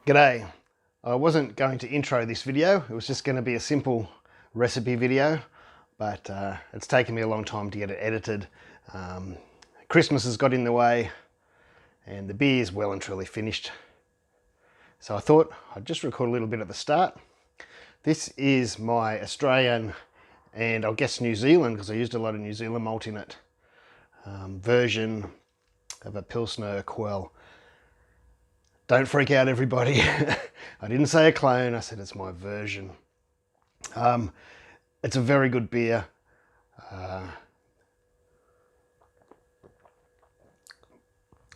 G'day. I wasn't going to intro this video, it was just going to be a simple recipe video, but it's taken me a long time to get it edited. Christmas has got in the way and the beer is well and truly finished. So I thought I'd just record a little bit at the start. This is my Australian and I guess New Zealand, because I used a lot of New Zealand malt in it, version of a Pilsner Urquell. Don't freak out, everybody. I didn't say a clone, I said it's my version. It's a very good beer.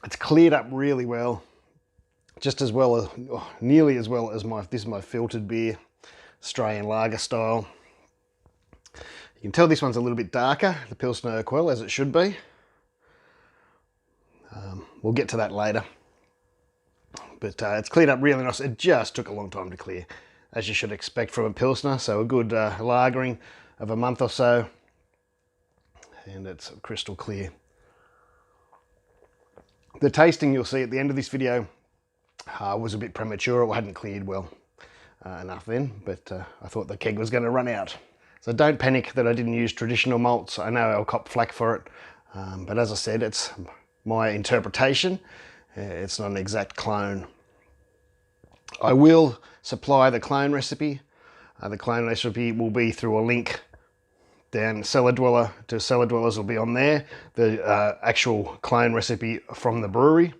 It's cleared up really well, just as well as, nearly as well as this is my filtered beer, Australian lager style. You can tell this one's a little bit darker, the Pilsner Urquell, as it should be. We'll get to that later. But it's cleared up really nice. It just took a long time to clear, as you should expect from a Pilsner. So a good lagering of a month or so, and it's crystal clear. The tasting you'll see at the end of this video was a bit premature. It hadn't cleared well enough then, but I thought the keg was going to run out. So don't panic that I didn't use traditional malts. I know I'll cop flack for it, but as I said, it's my interpretation. It's not an exact clone. I will supply the clone recipe. The clone recipe will be through a link down Cellar Dweller to Cellar Dwellers will be on there. The actual clone recipe from the brewery.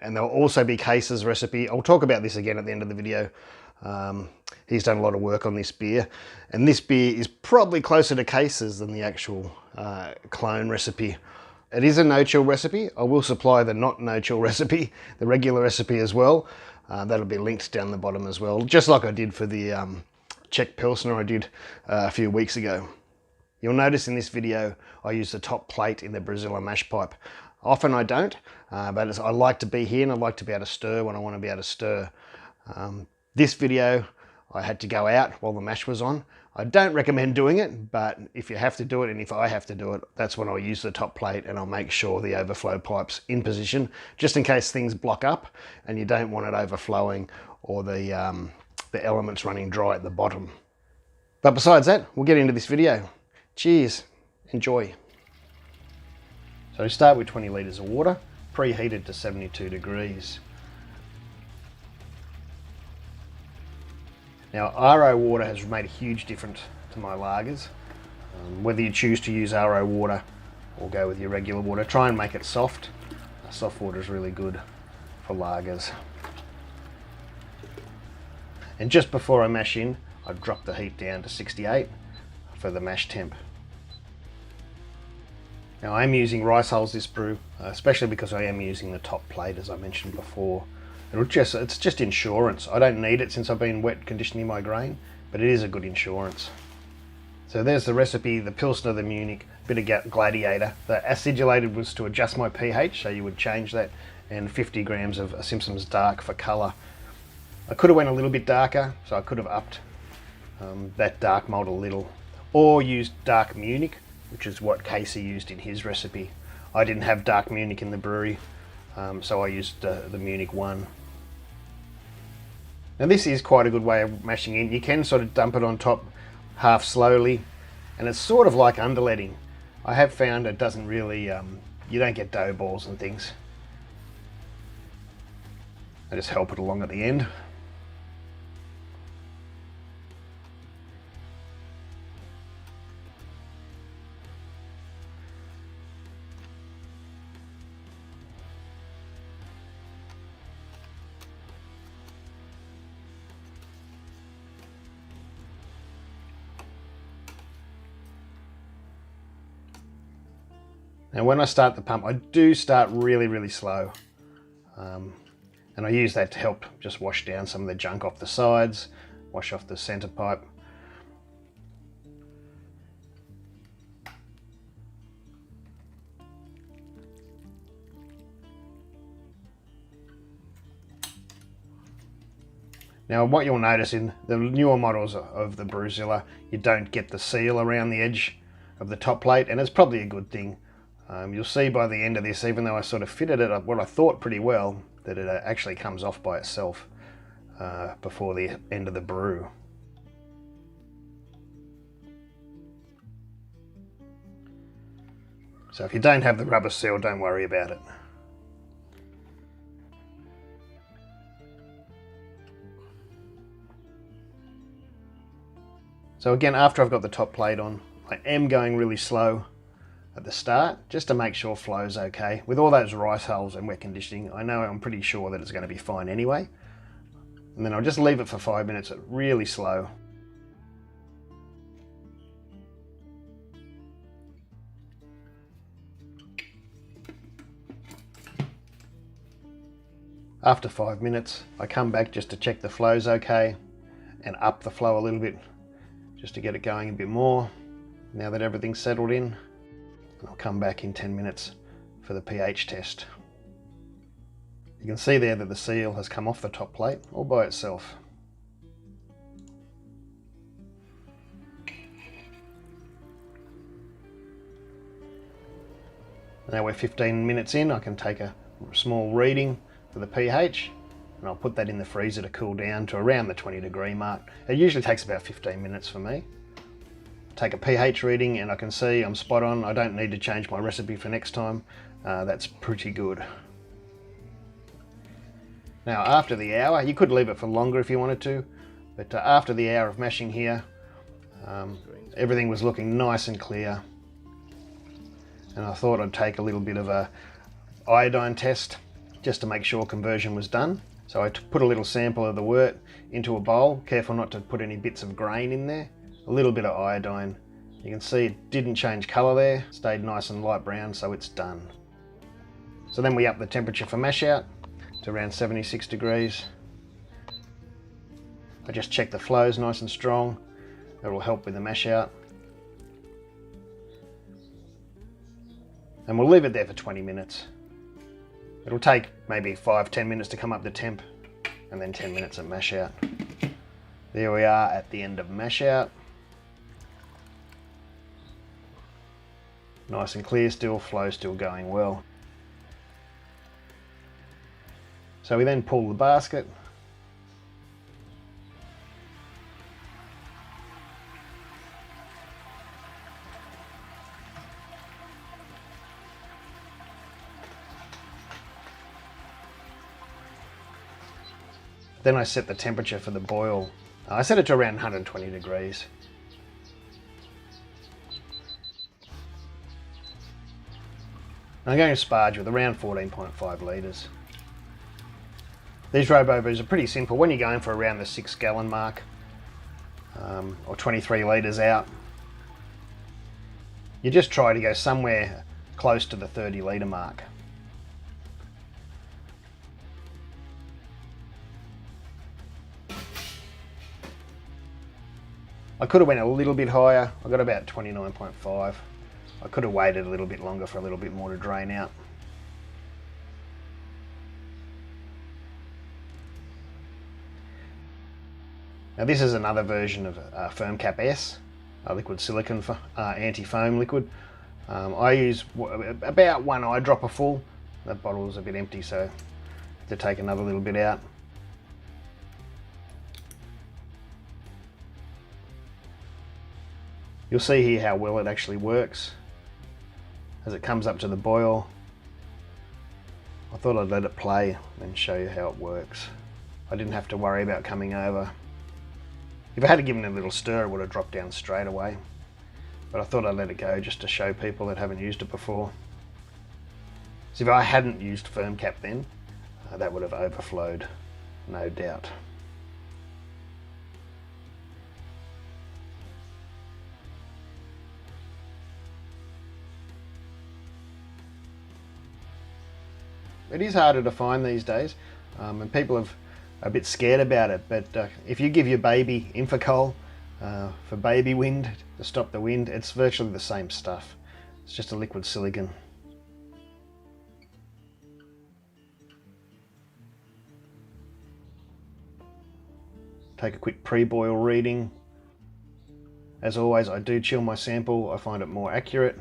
And there'll also be Case's recipe. I'll talk about this again at the end of the video. He's done a lot of work on this beer. And this beer is probably closer to Case's than the actual clone recipe. It is a no-chill recipe. I will supply the not no-chill recipe, the regular recipe as well. That'll be linked down the bottom as well, just like I did for the Czech Pilsner I did a few weeks ago. You'll notice in this video I use the top plate in the Braziller mash pipe. Often I don't, but I like to be here and I like to be able to stir when I want to be able to stir. This video I had to go out while the mash was on. I don't recommend doing it, but if you have to do it and if I have to do it, that's when I'll use the top plate and I'll make sure the overflow pipe's in position, just in case things block up and you don't want it overflowing or the elements running dry at the bottom. But besides that, we'll get into this video. Cheers, enjoy. So start with 20 litres of water, preheated to 72 degrees. Now, RO water has made a huge difference to my lagers. Whether you choose to use RO water or go with your regular water, try and make it soft. Soft water is really good for lagers. And just before I mash in, I drop the heat down to 68 for the mash temp. Now, I am using rice hulls this brew, especially because I am using the top plate, as I mentioned before. It's just insurance. I don't need it since I've been wet conditioning my grain, but it is a good insurance. So there's the recipe, the Pilsner, the Munich, bit of Gladiator. The acidulated was to adjust my pH, so you would change that, and 50 grams of Simpson's Dark for colour. I could have went a little bit darker, so I could have upped that dark malt a little, or used Dark Munich, which is what Casey used in his recipe. I didn't have Dark Munich in the brewery, so I used the Munich 1. Now this is quite a good way of mashing in. You can sort of dump it on top half slowly, and it's sort of like underletting. I have found it doesn't really, you don't get dough balls and things. I just help it along at the end. Now when I start the pump, I do start really, really slow. And I use that to help just wash down some of the junk off the sides, wash off the center pipe. Now what you'll notice in the newer models of the Brewzilla, you don't get the seal around the edge of the top plate, and it's probably a good thing. You'll see by the end of this, even though I sort of fitted it up what I thought pretty well, that it actually comes off by itself. before the end of the brew. So if you don't have the rubber seal, don't worry about it. So again, after I've got the top plate on, I am going really slow at the start, just to make sure flow's okay. With all those rice hulls and wet conditioning, I'm pretty sure that it's going to be fine anyway. And then I'll just leave it for 5 minutes at really slow. After 5 minutes, I come back just to check the flow's okay and up the flow a little bit, just to get it going a bit more now that everything's settled in. And I'll come back in 10 minutes for the pH test. You can see there that the seal has come off the top plate all by itself. Now we're 15 minutes in, I can take a small reading for the pH, and I'll put that in the freezer to cool down to around the 20-degree mark. It usually takes about 15 minutes for me. Take a pH reading and I can see I'm spot on. I don't need to change my recipe for next time. That's pretty good. Now after the hour, you could leave it for longer if you wanted to, but after the hour of mashing here, everything was looking nice and clear. And I thought I'd take a little bit of a iodine test just to make sure conversion was done. So I put a little sample of the wort into a bowl, careful not to put any bits of grain in there. A little bit of iodine. You can see it didn't change colour there, stayed nice and light brown, so it's done. So then we up the temperature for mash out to around 76 degrees. I just check the flow's nice and strong. That will help with the mash out. And we'll leave it there for 20 minutes. It'll take maybe 5-10 minutes to come up to temp, and then 10 minutes at mash out. There we are at the end of mash out. Nice and clear still, flow still going well. So we then pull the basket. Then I set the temperature for the boil. I set it to around 120 degrees. I'm going to sparge with around 14.5 litres. These Robobrews are pretty simple. When you're going for around the 6 gallon mark, or 23 litres out, you just try to go somewhere close to the 30 litre mark. I could have went a little bit higher. I got about 29.5. I could have waited a little bit longer for a little bit more to drain out. Now this is another version of Firm Cap S, a liquid silicone anti-foam liquid. I use about 1 eyedropper full. That bottle is a bit empty, so I have to take another little bit out. You'll see here how well it actually works. As it comes up to the boil, I thought I'd let it play and show you how it works. I didn't have to worry about coming over. If I had given it a little stir, it would have dropped down straight away. But I thought I'd let it go just to show people that haven't used it before. So if I hadn't used Firm Cap then, that would have overflowed, no doubt. It is harder to find these days, and people are a bit scared about it, but if you give your baby Urquell for baby wind, to stop the wind, it's virtually the same stuff. It's just a liquid silicone. Take a quick pre-boil reading. As always, I do chill my sample. I find it more accurate.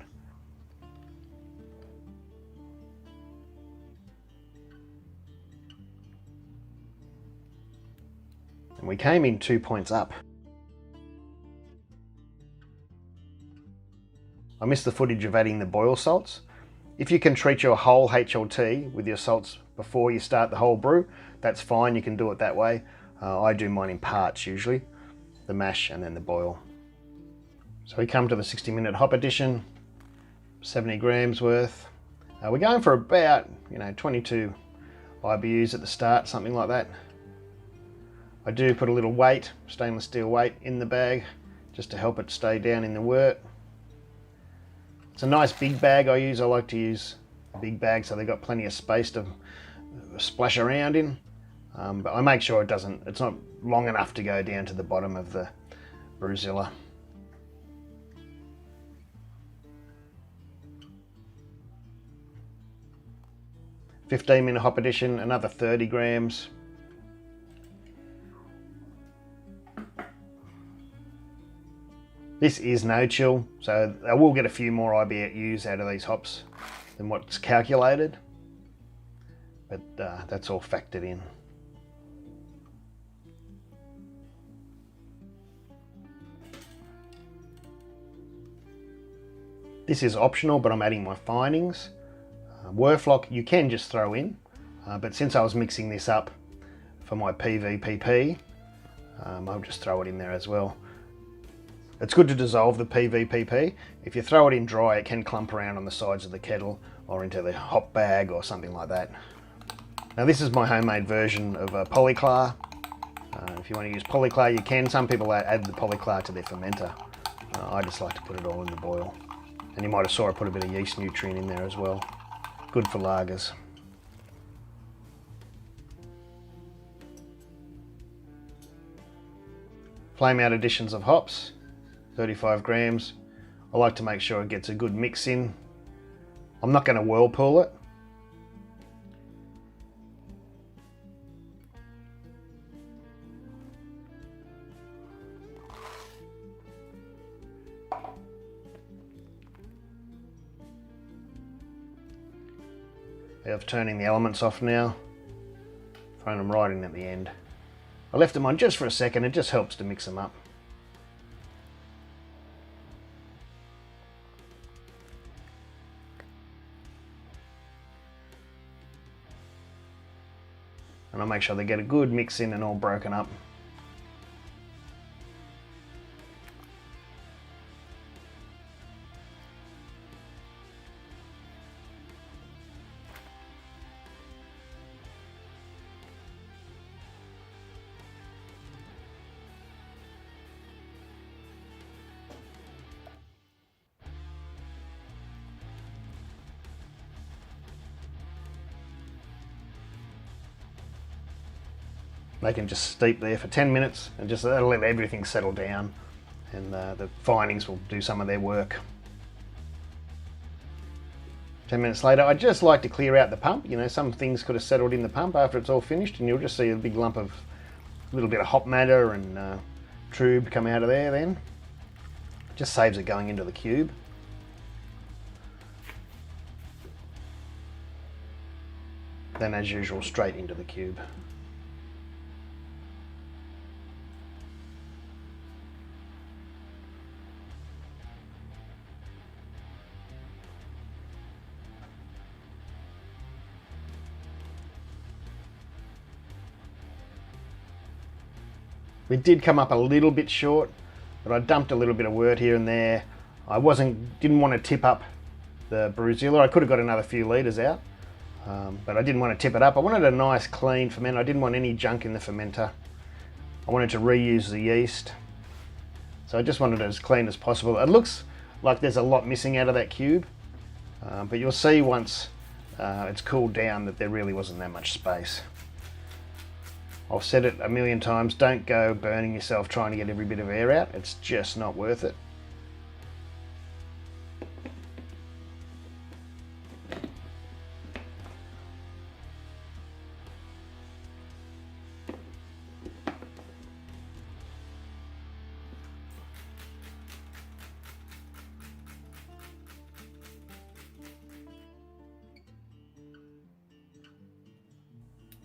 And we came in 2 points up. I missed the footage of adding the boil salts. If you can treat your whole HLT with your salts before you start the whole brew, that's fine, you can do it that way. I do mine in parts usually, the mash and then the boil. So we come to the 60-minute hop addition, 70 grams worth. We're going for about 22 IBUs at the start, something like that. I do put a little weight, stainless steel weight, in the bag just to help it stay down in the wort. It's a nice big bag I use. I like to use a big bag so they've got plenty of space to splash around in. But I make sure it's not long enough to go down to the bottom of the Brewzilla. "15-minute hop addition, another 30 grams. This is no chill, so I will get a few more IBUs out of these hops than what's calculated, but that's all factored in. This is optional, but I'm adding my findings. Werflock you can just throw in, but since I was mixing this up for my PVPP, I'll just throw it in there as well. It's good to dissolve the PVPP. If you throw it in dry, it can clump around on the sides of the kettle or into the hop bag or something like that. Now this is my homemade version of Polyclar. If you want to use Polyclar, you can. Some people add the Polyclar to their fermenter. I just like to put it all in the boil. And you might have saw I put a bit of yeast nutrient in there as well. Good for lagers. Flame out additions of hops, 35 grams. I like to make sure it gets a good mix in. I'm not going to whirlpool it. Of turning the elements off now, throwing them right in at the end. I left them on just for a second, it just helps to mix them up. And I'll make sure they get a good mix in and all broken up. They can just steep there for 10 minutes and just that'll let everything settle down, and the findings will do some of their work. 10 minutes later, I just like to clear out the pump. Some things could have settled in the pump after it's all finished, and you'll just see a big lump of a little bit of hop matter and trube come out of there then. Just saves it going into the cube. Then as usual, straight into the cube. We did come up a little bit short, but I dumped a little bit of wort here and there. I didn't want to tip up the Brewzilla. I could have got another few litres out, but I didn't want to tip it up. I wanted a nice clean ferment. I didn't want any junk in the fermenter. I wanted to reuse the yeast, so I just wanted it as clean as possible. It looks like there's a lot missing out of that cube, but you'll see once it's cooled down that there really wasn't that much space. I've said it a million times, don't go burning yourself trying to get every bit of air out. It's just not worth it.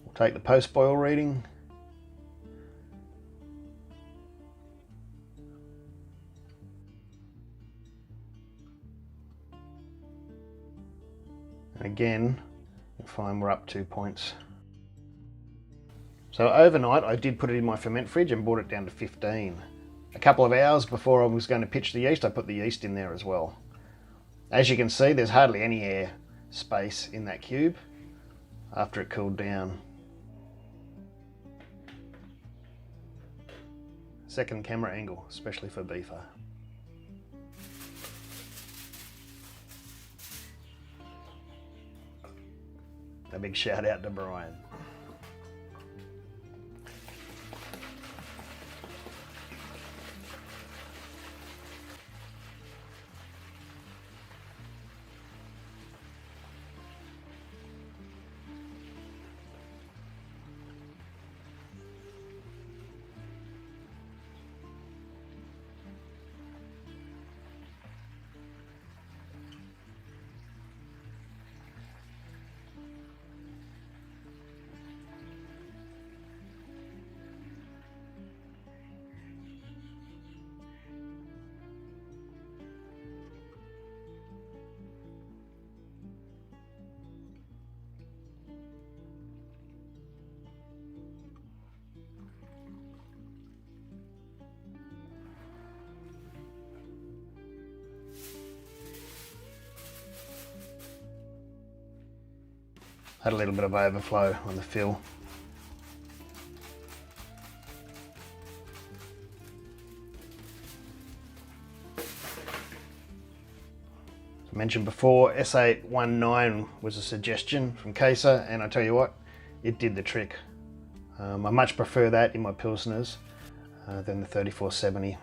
We'll take the post-boil reading. And again, you'll find we're up 2 points. So overnight I did put it in my ferment fridge and brought it down to 15. A couple of hours before I was going to pitch the yeast, I put the yeast in there as well. As you can see, there's hardly any air space in that cube after it cooled down. Second camera angle, especially for beefer. A big shout out to Brian. Had a little bit of overflow on the fill. As I mentioned before, S819 was a suggestion from Kesa, and I tell you what, it did the trick. I much prefer that in my Pilsners than the 3470.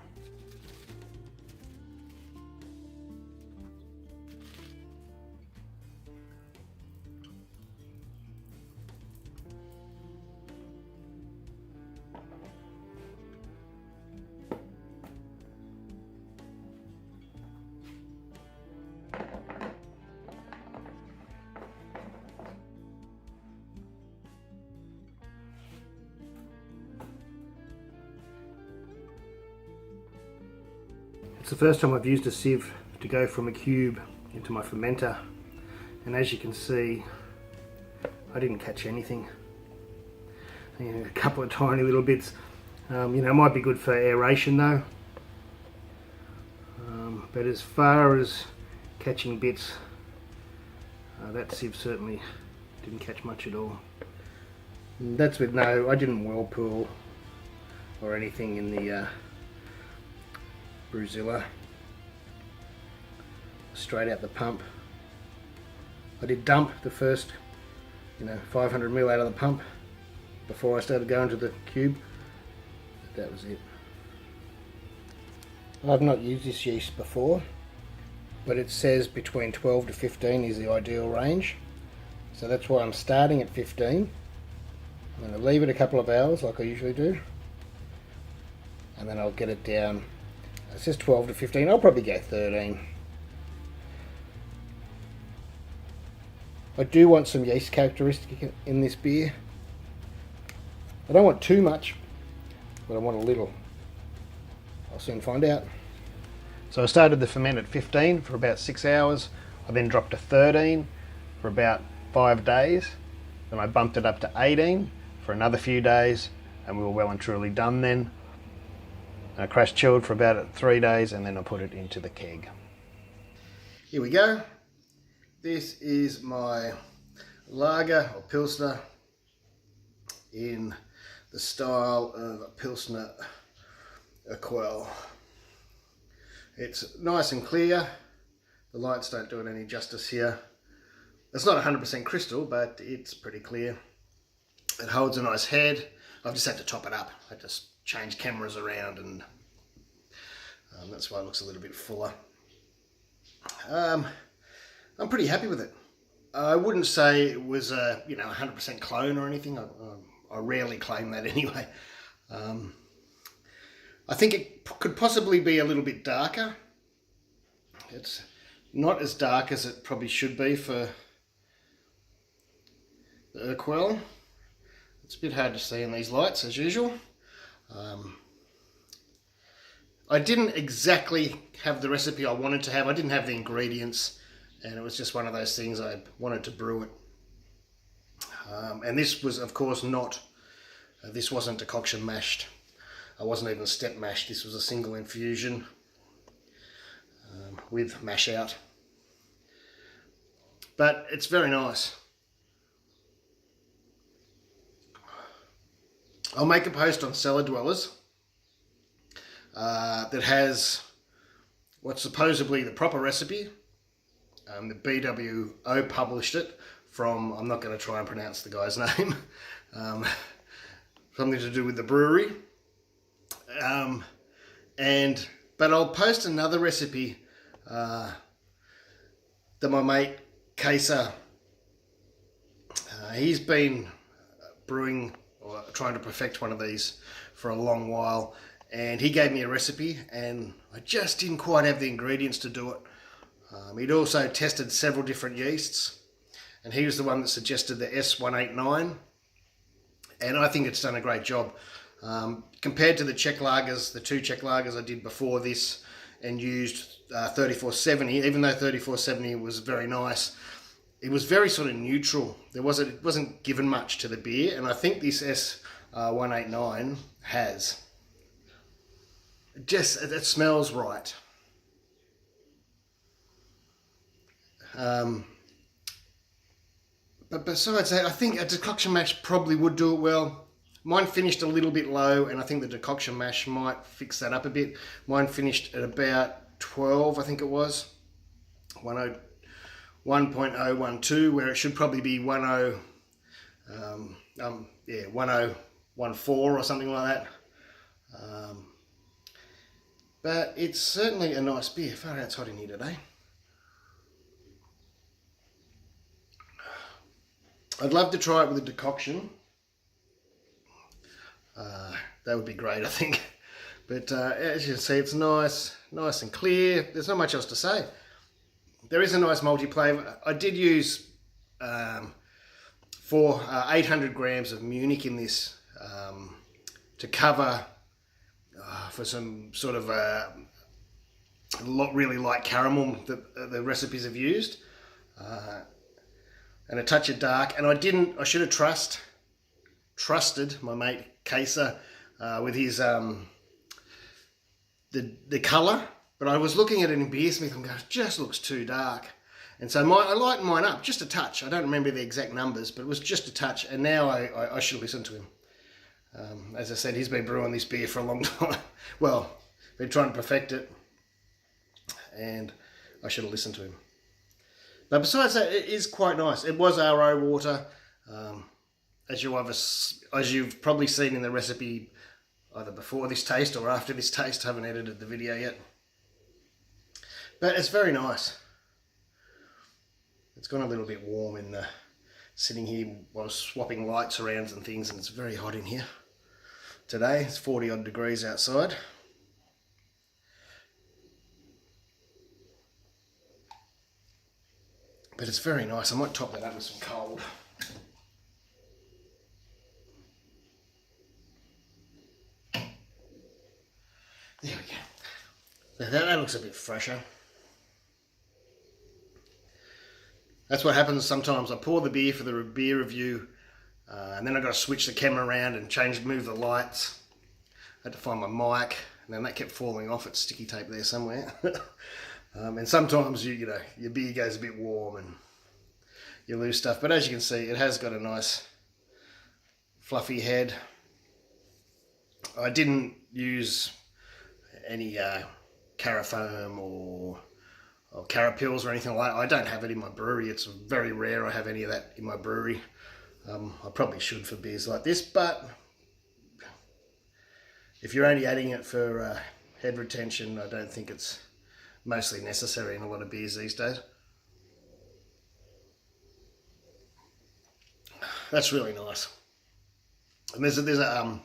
It's the first time I've used a sieve to go from a cube into my fermenter, and as you can see, I didn't catch anything. A couple of tiny little bits. You know, it might be good for aeration though. But as far as catching bits, that sieve certainly didn't catch much at all. And that's with I didn't whirlpool or anything in the Brewzilla. Straight out the pump. I did dump the first 500 ml out of the pump before I started going to the cube. But that was it. I've not used this yeast before, but it says between 12 to 15 is the ideal range, so that's why I'm starting at 15. I'm going to leave it a couple of hours like I usually do, and then I'll get it down. It says 12 to 15, I'll probably go 13. I do want some yeast characteristic in this beer. I don't want too much, but I want a little. I'll soon find out. So I started the ferment at 15 for about 6 hours. I then dropped to 13 for about 5 days. Then I bumped it up to 18 for another few days, and we were well and truly done then. I crash chilled for about 3 days, and then I put it into the keg. Here we go. This is my lager or Pilsner in the style of Pilsner Urquell. It's nice and clear. The lights don't do it any justice here. It's not 100% crystal, but it's pretty clear. It holds a nice head. I've just had to top it up. I just changed cameras around, and that's why it looks a little bit fuller. I'm pretty happy with it. I wouldn't say it was a 100% clone or anything. I rarely claim that anyway. I think it could possibly be a little bit darker. It's not as dark as it probably should be for the Urquell. It's a bit hard to see in these lights as usual. I didn't exactly have the recipe I wanted to have. I didn't have the ingredients, and it was just one of those things I wanted to brew it. And this was, of course, not, this wasn't decoction mashed. I wasn't even step mashed. This was a single infusion with mash out. But it's very nice. I'll make a post on Cellar Dwellers that has what's supposedly the proper recipe. The BWO published it from, I'm not going to try and pronounce the guy's name, something to do with the brewery. But I'll post another recipe that my mate Kesa, he's been brewing or trying to perfect one of these for a long while, and he gave me a recipe and I just didn't quite have the ingredients to do it. He'd also tested several different yeasts, and he was the one that suggested the S189, and I think it's done a great job. Compared to the Czech lagers, the two Czech lagers I did before this and used 3470, even though 3470 was very nice, it was very sort of neutral. It wasn't given much to the beer, and I think this S189 has. It smells right. But besides that, I think a decoction mash probably would do it well. Mine finished a little bit low, and I think the decoction mash might fix that up a bit. Mine finished at about 12, I think it was. 1.012, where it should probably be 1014 or something like that. But it's certainly a nice beer. Far out, it's hot in here today. I'd love to try it with a decoction. That would be great, I think. But as you can see, it's nice and clear. There's not much else to say. There is a nice multi flavour. I did use 800 grams of Munich in this to cover for some sort of really light caramel that the recipes have used, and a touch of dark. And I should have trusted my mate Kesa with his the colour. But I was looking at it in Beersmith and going, it just looks too dark. And so I lightened mine up just a touch. I don't remember the exact numbers, but it was just a touch. And now I should listen to him. As I said, he's been brewing this beer for a long time. Well, been trying to perfect it. And I should have listened to him. But besides that, it is quite nice. It was RO water. As you've probably seen in the recipe, either before this taste or after this taste. I haven't edited the video yet. But it's very nice. It's gone a little bit warm in sitting here while swapping lights around and things, and it's very hot in here today. It's 40 odd degrees outside. But it's very nice. I might top that up with some cold. There we go. Now that looks a bit fresher. That's what happens sometimes. I pour the beer for the beer review, and then I've got to switch the camera around and move the lights. I had to find my mic, and then that kept falling off. It's sticky tape there somewhere. And sometimes your beer goes a bit warm and you lose stuff. But as you can see, it has got a nice fluffy head. I didn't use any carafoam or carapils or anything like that. I don't have it in my brewery. It's very rare I have any of that in my brewery. I probably should for beers like this, but if you're only adding it for head retention, I don't think it's mostly necessary in a lot of beers these days. That's really nice. And there's a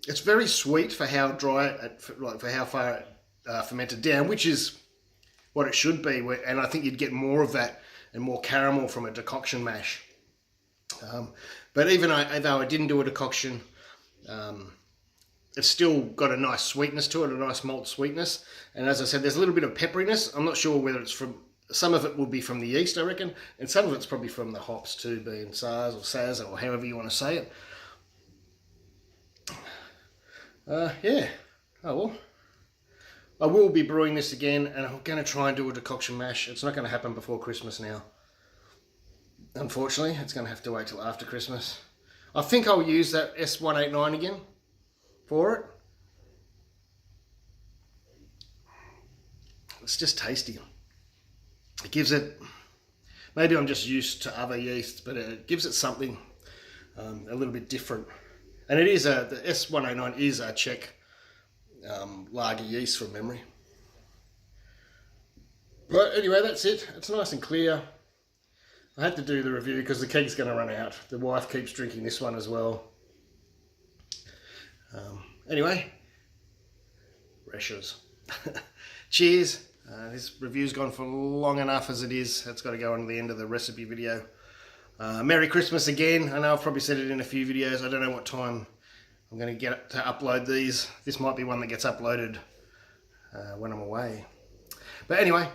it's very sweet for how dry for how far it fermented down, which is what it should be, and I think you'd get more of that and more caramel from a decoction mash. But even though I didn't do a decoction, it's still got a nice sweetness to it, a nice malt sweetness. And as I said, there's a little bit of pepperiness. I'm not sure whether it's from some of it will be from the yeast, I reckon, and some of it's probably from the hops too, being Saz or Saz or however you want to say it. Yeah, oh well. I will be brewing this again, and I'm going to try and do a decoction mash. It's not going to happen before Christmas now. Unfortunately, it's going to have to wait till after Christmas. I think I'll use that S189 again for it. It's just tasty. It gives it, maybe I'm just used to other yeasts, but it gives it something a little bit different. And it is the S189 is a Czech lager yeast from memory. But anyway, that's it. It's nice and clear. I had to do the review because the keg's going to run out. The wife keeps drinking this one as well. Anyway, rashes. Cheers. This review's gone for long enough as it is. It's got to go on to the end of the recipe video. Merry Christmas again. I know I've probably said it in a few videos. I don't know what time I'm going to get to upload these. This might be one that gets uploaded when I'm away. But anyway,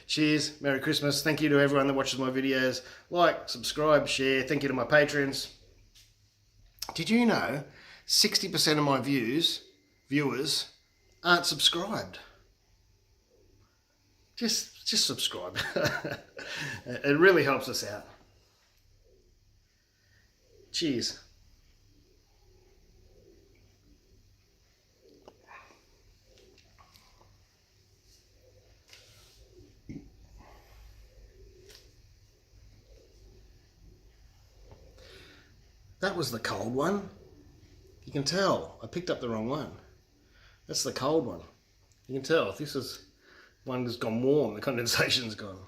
cheers, Merry Christmas. Thank you to everyone that watches my videos. Like, subscribe, share. Thank you to my patrons. Did you know 60% of my viewers aren't subscribed? Just subscribe. It really helps us out. Cheers. That was the cold one. You can tell. I picked up the wrong one. That's the cold one. You can tell. If this is one that's gone warm, the condensation's gone.